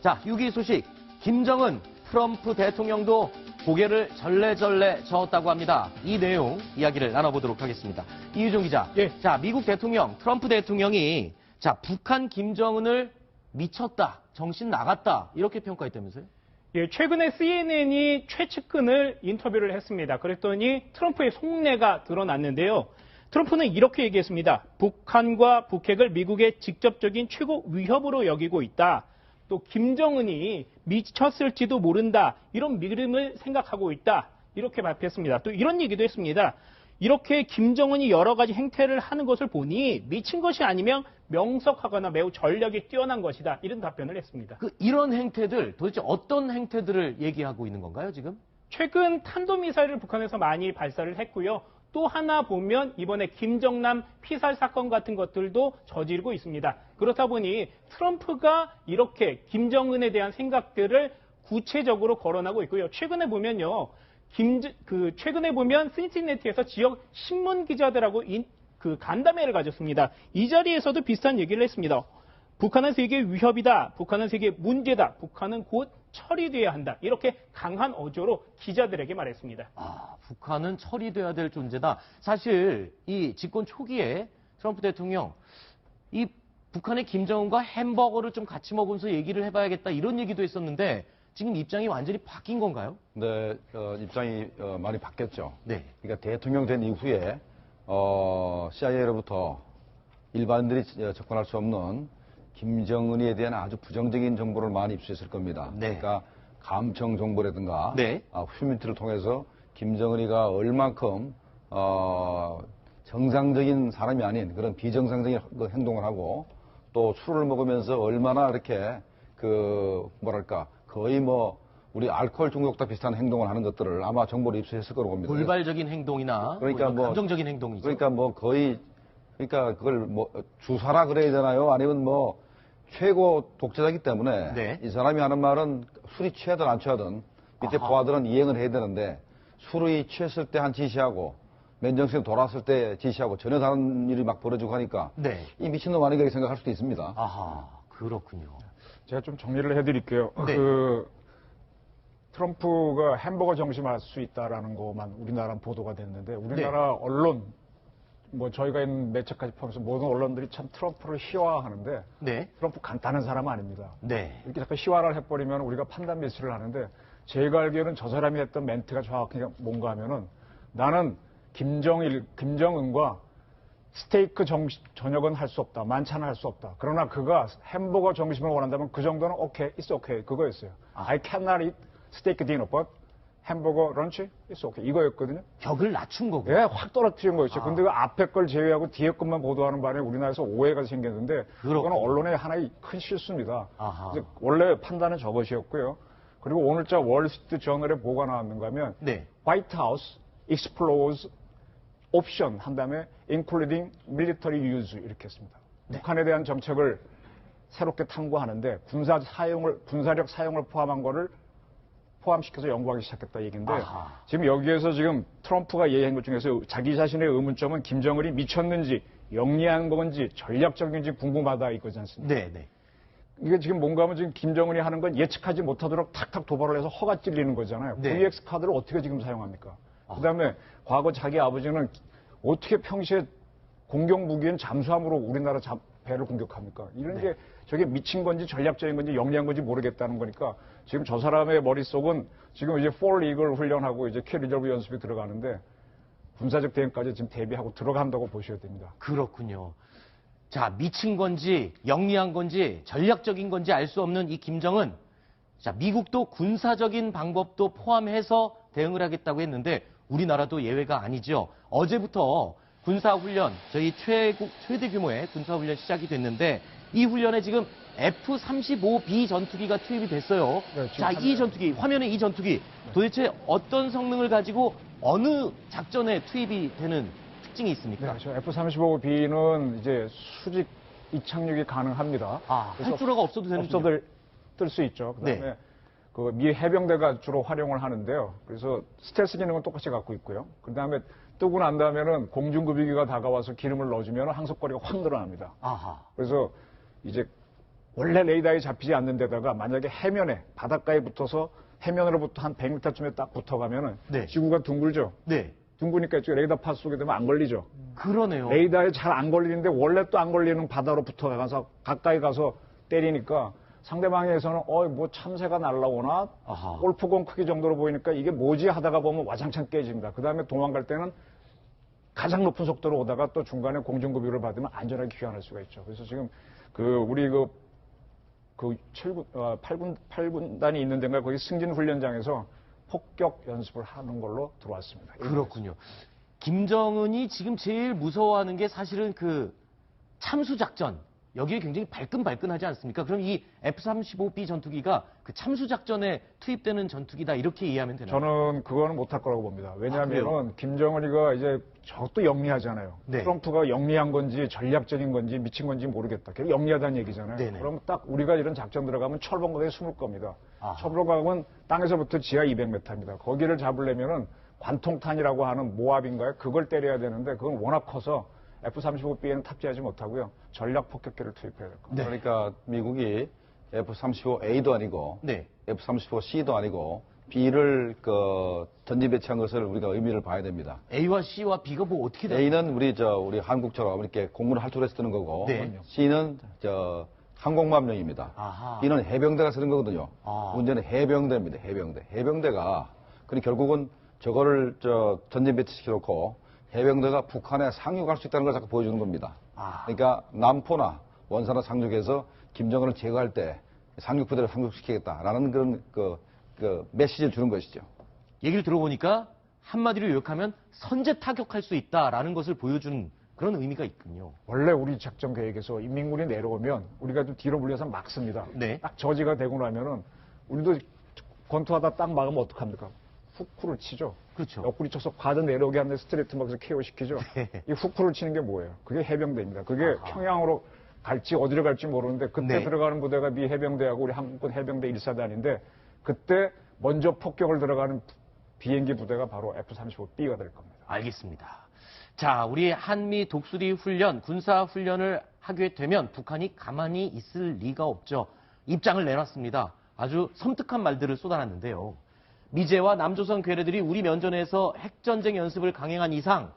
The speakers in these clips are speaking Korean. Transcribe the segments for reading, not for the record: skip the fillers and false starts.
자, 6위 소식. 김정은, 트럼프 대통령도 고개를 절레절레 저었다고 합니다. 이 내용 이야기를 나눠보도록 하겠습니다. 이유종 기자. 예. 자, 미국 대통령, 트럼프 대통령이 자, 북한 김정은을 미쳤다, 정신 나갔다 이렇게 평가했다면서요? 예, 최근에 CNN이 최측근을 인터뷰를 했습니다. 그랬더니 트럼프의 속내가 드러났는데요. 트럼프는 이렇게 얘기했습니다. 북한과 북핵을 미국의 직접적인 최고 위협으로 여기고 있다. 또 김정은이 미쳤을지도 모른다. 이런 믿음을 생각하고 있다. 이렇게 발표했습니다. 또 이런 얘기도 했습니다. 이렇게 김정은이 여러 가지 행태를 하는 것을 보니 미친 것이 아니면 명석하거나 매우 전략이 뛰어난 것이다. 이런 답변을 했습니다. 이런 행태들, 도대체 어떤 행태들을 얘기하고 있는 건가요, 지금? 최근 탄도미사일을 북한에서 많이 발사를 했고요. 또 하나 보면 이번에 김정남 피살 사건 같은 것들도 저지르고 있습니다. 그렇다 보니 트럼프가 이렇게 김정은에 대한 생각들을 구체적으로 거론하고 있고요. 최근에 보면요. 최근에 보면 신시내티에서 지역 신문 기자들하고 간담회를 가졌습니다. 이 자리에서도 비슷한 얘기를 했습니다. 북한은 세계 위협이다. 북한은 세계 문제다. 북한은 곧 처리돼야 한다. 이렇게 강한 어조로 기자들에게 말했습니다. 북한은 처리돼야 될 존재다. 사실 이 집권 초기에 트럼프 대통령 이 북한의 김정은과 햄버거를 좀 같이 먹으면서 얘기를 해봐야겠다 이런 얘기도 했었는데 지금 입장이 완전히 바뀐 건가요? 네, 입장이 많이 바뀌었죠. 네. 그러니까 대통령 된 이후에 CIA로부터 일반인들이 접근할 수 없는 김정은에 대한 아주 부정적인 정보를 많이 입수했을 겁니다. 네. 그러니까 감청 정보라든가 네. 휴민트를 통해서 김정은이가 얼만큼 정상적인 사람이 아닌 그런 비정상적인 행동을 하고 또 술을 먹으면서 얼마나 이렇게 거의 우리 알코올 중독과 비슷한 행동을 하는 것들을 아마 정보를 입수했을 거라고 봅니다. 돌발적인 행동이나 그러니까 감정적인 행동이죠. 그러니까 그걸 주사라 그래야 되나요? 아니면 최고 독재자이기 때문에 네. 이 사람이 하는 말은 술이 취하든 안 취하든 밑에 보아들은 이행을 해야 되는데 술이 취했을 때 한 지시하고 맨정신에 돌아왔을 때 지시하고 전혀 다른 일이 막 벌어지고 하니까 네. 이 미친놈 아닌가 이렇게 생각할 수도 있습니다. 그렇군요. 제가 좀 정리를 해드릴게요. 네. 트럼프가 햄버거 정심할 수 있다라는 것만 우리나라 보도가 됐는데 우리나라 네. 언론 저희가 있는 매체까지 포함해서 모든 언론들이 참 트럼프를 희화화하는데 네. 트럼프 간단한 사람 아닙니다. 네. 이렇게 자꾸 희화를 해버리면 우리가 판단 미스를 하는데 제가 알기로는 저 사람이 했던 멘트가 정확히 뭔가 하면은 나는 김정은과 스테이크 저녁은 할 수 없다. 만찬은 할 수 없다. 그러나 그가 햄버거 점심을 원한다면 그 정도는 오케이, it's okay. 그거였어요. I cannot eat steak dinner, but 햄버거 런치, it's okay. 이거였거든요. 벽을 낮춘 거고. 예, 확 떨어뜨린 거였죠. 근데 그 앞에 걸 제외하고 뒤에 것만 보도하는 바람에 우리나라에서 오해가 생겼는데 그건 언론의 하나의 큰 실수입니다. 원래 판단은 저것이었고요. 그리고 오늘자 월스트리트 저널에 뭐가 나왔는가 하면 네. White House explores 옵션 한 다음에 including military use 이렇게 했습니다. 네. 북한에 대한 정책을 새롭게 탐구하는데 군사력 사용을 포함한 거를 포함시켜서 연구하기 시작했다 얘기인데 지금 여기에서 지금 트럼프가 얘기한 것 중에서 자기 자신의 의문점은 김정은이 미쳤는지 영리한 건지 전략적인지 궁금하다 이거지 않습니까? 네, 네. 이게 지금 뭔가 하면 지금 김정은이 하는 건 예측하지 못하도록 탁탁 도발을 해서 허가 찔리는 거잖아요. 네. VX 카드를 어떻게 지금 사용합니까? 그다음에 과거 자기 아버지는 어떻게 평시에 공격 무기인 잠수함으로 우리나라 배를 공격합니까? 이런 게 저게 미친 건지 전략적인 건지 영리한 건지 모르겠다는 거니까 지금 저 사람의 머릿속은 지금 이제 폴 이글 훈련하고 이제 캐 리저브 연습이 들어가는데 군사적 대응까지 지금 대비하고 들어간다고 보셔야 됩니다. 그렇군요. 자, 미친 건지 영리한 건지 전략적인 건지 알 수 없는 이 김정은. 자, 미국도 군사적인 방법도 포함해서 대응을 하겠다고 했는데 우리나라도 예외가 아니죠. 어제부터 군사훈련, 저희 최대 규모의 군사훈련 시작이 됐는데 이 훈련에 지금 F-35B 전투기가 투입이 됐어요. 네, 자, 이 전투기, 화면에 이 전투기 도대체 어떤 성능을 가지고 어느 작전에 투입이 되는 특징이 있습니까? 네, 저 F-35B는 이제 수직 이착륙이 가능합니다. 활주로가 없어도 되는 뜰 수 있죠. 그다음에 네. 그 미 해병대가 주로 활용을 하는데요. 그래서 스텔스 기능은 똑같이 갖고 있고요. 그다음에 뜨고 난 다음에는 공중급유기가 다가와서 기름을 넣어주면 항속거리가 확 늘어납니다. 그래서 이제 원래 레이더에 잡히지 않는 데다가 만약에 해면에 바닷가에 붙어서 해면으로부터 한 100m쯤에 딱 붙어가면은 네. 지구가 둥글죠. 네. 둥그니까 이쪽에 레이더 파 쏘게 되면 안 걸리죠. 그러네요. 레이더에 잘 안 걸리는데 원래 또 안 걸리는 바다로 붙어가서 가까이 가서 때리니까 상대방에서는 뭐 참새가 날라오나 아하. 골프공 크기 정도로 보이니까 이게 뭐지 하다가 보면 와장창 깨집니다. 그 다음에 도망갈 때는 가장 높은 속도로 오다가 또 중간에 공중급유를 받으면 안전하게 귀환할 수가 있죠. 그래서 지금 우리 8군단이 있는 데인가 거기 승진훈련장에서 폭격 연습을 하는 걸로 들어왔습니다. 그렇군요. 김정은이 지금 제일 무서워하는 게 사실은 그 참수작전. 여기에 굉장히 발끈발끈하지 않습니까? 그럼 이 F-35B 전투기가 그 참수작전에 투입되는 전투기다 이렇게 이해하면 되나요? 저는 그거는 못할 거라고 봅니다. 왜냐하면 그래요? 김정은이가 이제 저것도 영리하잖아요. 네. 트럼프가 영리한 건지 전략적인 건지 미친 건지 모르겠다. 걔 영리하다는 얘기잖아요. 네네. 그럼 딱 우리가 이런 작전 들어가면 철봉고에 숨을 겁니다. 아하. 철봉고는 땅에서부터 지하 200m입니다. 거기를 잡으려면은 관통탄이라고 하는 모압인가요? 그걸 때려야 되는데 그건 워낙 커서 F-35B에는 탑재하지 못하고요. 전략 폭격기를 투입해야 될 겁니다. 네. 그러니까 미국이 F-35A도 아니고 네. F-35C도 아니고 B를 전진 배치한 것을 우리가 의미를 봐야 됩니다. A와 C와 B가 뭐 어떻게 돼요? A는 우리 한국처럼 이렇게 공군을 할투로 해서 쓰는 거고, 네. C는 항공모함용입니다. 아하. B는 해병대가 쓰는 거거든요. 아. 문제는 해병대입니다. 해병대. 해병대가 그러니 결국은 저거를 전진 배치시켜놓고 해병대가 북한에 상륙할 수 있다는 걸 자꾸 보여주는 겁니다. 아. 그러니까 남포나 원산을 상륙해서 김정은을 제거할 때 상륙부대를 상륙시키겠다라는 그런 메시지를 주는 것이죠. 얘기를 들어보니까 한마디로 요약하면 선제 타격할 수 있다라는 것을 보여주는 그런 의미가 있군요. 원래 우리 작전 계획에서 인민군이 내려오면 우리가 좀 뒤로 물려서 막습니다. 네. 딱 저지가 되고 나면은 우리도 권투하다 딱 막으면 어떡합니까? 후크를 치죠. 그렇죠. 옆구리 쳐서 과도 내려오게 하는데 스트레이트 막에서 KO 시키죠. 네. 이 후크를 치는 게 뭐예요? 그게 해병대입니다. 그게 아하. 평양으로 갈지 어디로 갈지 모르는데 그때 네. 들어가는 부대가 미 해병대하고 우리 한국군 해병대 1사단인데 그때 먼저 폭격을 들어가는 비행기 부대가 바로 F-35B가 될 겁니다. 알겠습니다. 자, 우리 한미 독수리 훈련, 군사 훈련을 하게 되면 북한이 가만히 있을 리가 없죠. 입장을 내놨습니다. 아주 섬뜩한 말들을 쏟아놨는데요. 미제와 남조선 괴뢰들이 우리 면전에서 핵전쟁 연습을 강행한 이상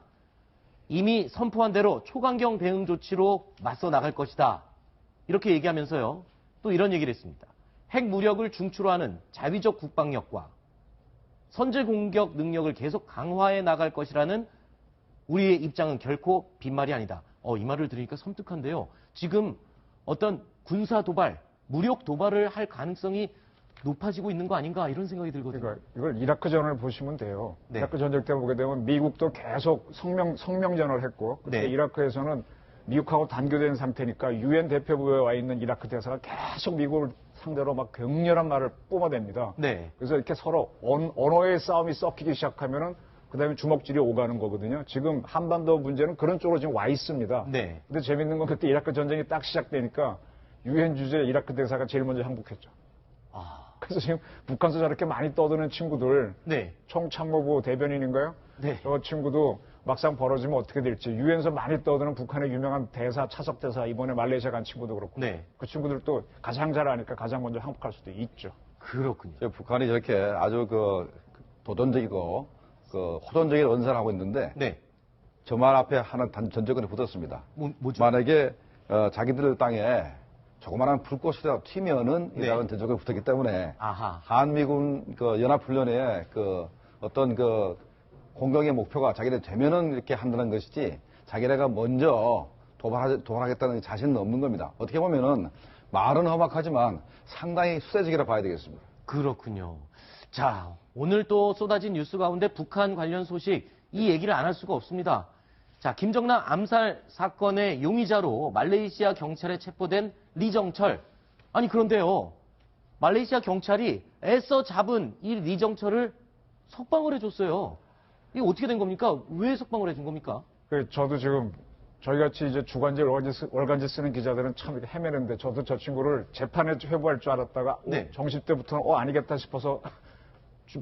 이미 선포한 대로 초강경 대응 조치로 맞서 나갈 것이다. 이렇게 얘기하면서요. 또 이런 얘기를 했습니다. 핵 무력을 중추로 하는 자위적 국방력과 선제 공격 능력을 계속 강화해 나갈 것이라는 우리의 입장은 결코 빈말이 아니다. 이 말을 들으니까 섬뜩한데요. 지금 어떤 군사 도발, 무력 도발을 할 가능성이 높아지고 있는 거 아닌가 이런 생각이 들거든요. 그러니까 이걸 이라크전을 보시면 돼요. 네. 이라크 전쟁 때 보게 되면 미국도 계속 성명전을 했고 그때 네. 이라크에서는 미국하고 단교된 상태니까 유엔 대표부에 와 있는 이라크 대사가 계속 미국을 상대로 막 격렬한 말을 뿜어댑니다. 네. 그래서 이렇게 서로 언어의 싸움이 섞이기 시작하면은 그다음에 주먹질이 오가는 거거든요. 지금 한반도 문제는 그런 쪽으로 지금 와 있습니다. 네. 근데 재밌는 건 그때 이라크 전쟁이 딱 시작되니까 유엔 주재 이라크 대사가 제일 먼저 항복했죠. 아, 그래서 지금 북한에서 저렇게 많이 떠드는 친구들 네. 총참모부 대변인인가요? 네. 저 친구도 막상 벌어지면 어떻게 될지 유엔에서 많이 떠드는 북한의 유명한 대사 차석 대사 이번에 말레이시아 간 친구도 그렇고 네. 그 친구들도 가장 잘 아니까 가장 먼저 항복할 수도 있죠. 그렇군요. 북한이 저렇게 아주 도전적이고 호전적인 언사를 하고 있는데 네. 저 말 앞에 하나 전적으로 붙었습니다. 뭐죠? 만약에 자기들 땅에 조그마한 불꽃이라도 튀면은 네. 이라는 전적으로 붙었기 때문에 아하. 한미군 연합훈련에 어떤 공격의 목표가 자기네 되면은 이렇게 한다는 것이지 자기네가 먼저 도발하겠다는 자신은 없는 겁니다. 어떻게 보면은 말은 험악하지만 상당히 수세적이라 봐야 되겠습니다. 그렇군요. 자, 오늘 또 쏟아진 뉴스 가운데 북한 관련 소식 이 얘기를 안 할 수가 없습니다. 자, 김정남 암살 사건의 용의자로 말레이시아 경찰에 체포된 리정철. 아니 그런데요. 말레이시아 경찰이 애써 잡은 이 리정철을 석방을 해줬어요. 이게 어떻게 된 겁니까? 왜 석방을 해준 겁니까? 저도 지금 저희같이 이제 주간지 월간지 쓰는 기자들은 참 이렇게 헤매는데 저도 저 친구를 재판에 회부할 줄 알았다가 네. 정식 때부터는 아니겠다 싶어서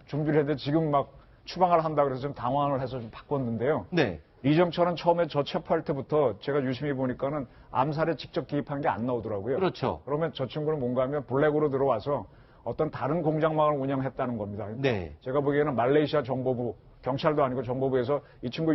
준비를 했는데 지금 막 추방을 한다 그래서 좀 당황을 해서 좀 바꿨는데요. 네. 리정철은 처음에 저 체포할 때부터 제가 유심히 보니까는 암살에 직접 개입한 게 안 나오더라고요. 그렇죠. 그러면 저 친구는 뭔가 하면 블랙으로 들어와서 어떤 다른 공장망을 운영했다는 겁니다. 네. 제가 보기에는 말레이시아 정보부, 경찰도 아니고 정보부에서 이 친구